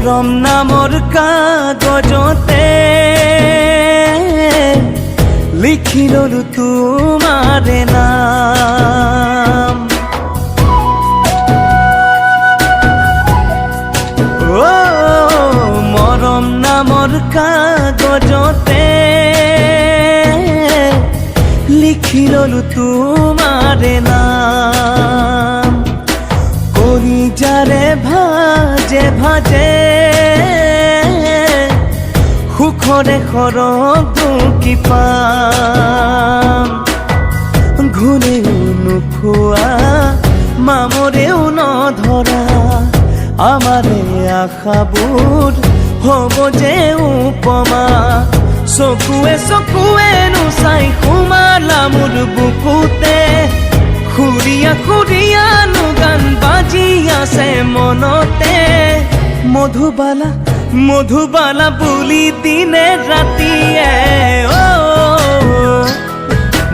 মৰম নামৰ কাগজতে লিখি ললো তোমাৰে নাম। মৰম নামৰ কাগজতে লিখি ললো তোমাৰে নাম। কলিজাৰে ভাজে ভাজে সুখৰে সৰগ দুকি পাম। ঘূৰেও নোখোৱা মামৰেও নধৰা আমাৰে আশাবোৰ হ'ব যে উপমা। চকুৱে চকুৱে নোচাই সোমালা মোৰ বুকুতে, খুৰীয়া খুৰীয়ানো গান বাজি আছে মনতে। মধুবালা মধুবালা বুলি দিনে ৰাতিয়ে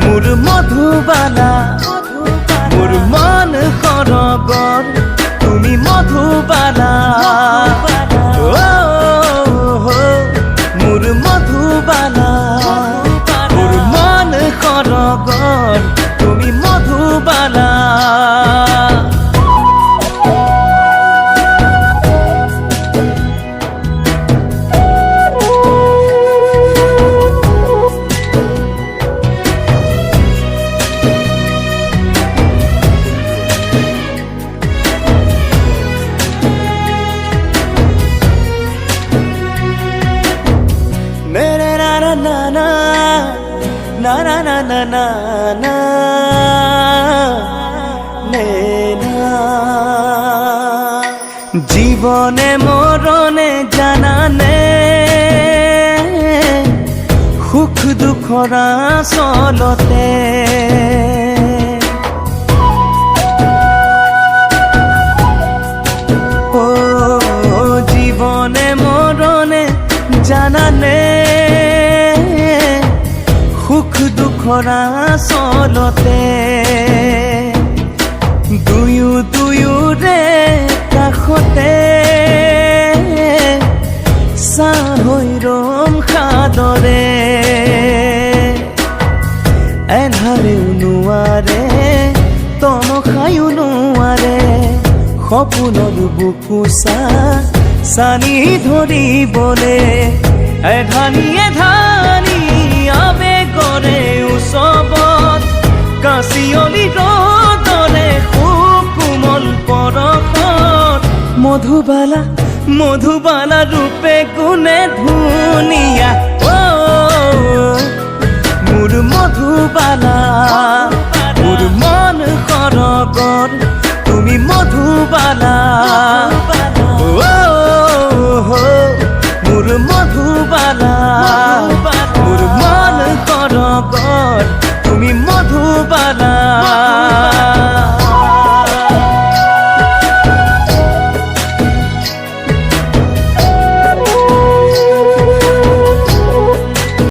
মোৰ মধুবালা, মোৰ মন সৰগৰ তুমি মধুবালা। মোৰ মধুবালা, মোৰ মন সৰগৰ তুমি মধুবালা। না না না না না না না। জীবনে মরণে জানানে সুখ দুখৰ আচলতে। জীবনে মরণে জানানে সুখ দুখৰ আচলতে। দুয়ো দুয়োৰে কাষতে চাহ হৈ ৰম সাদৰে। এন্ধাৰেও নোৱাৰে তমসায়ো নোৱাৰে সপোনৰ বুকু চানি ধৰিবলে। এধানি এধানি আবেগৰে উৎসৱত কাঁচিয়লি ৰদৰে সুকোমল পৰশত। মধুবালা মধুবালা ৰূপে গুণে ধুনীয়া মোৰ মধুবালা। মোৰ মন সৰগৰ তুমি মধুবালা। মোৰ মধুবালা, মোৰ মন সৰগৰ তুমি মধুবালা।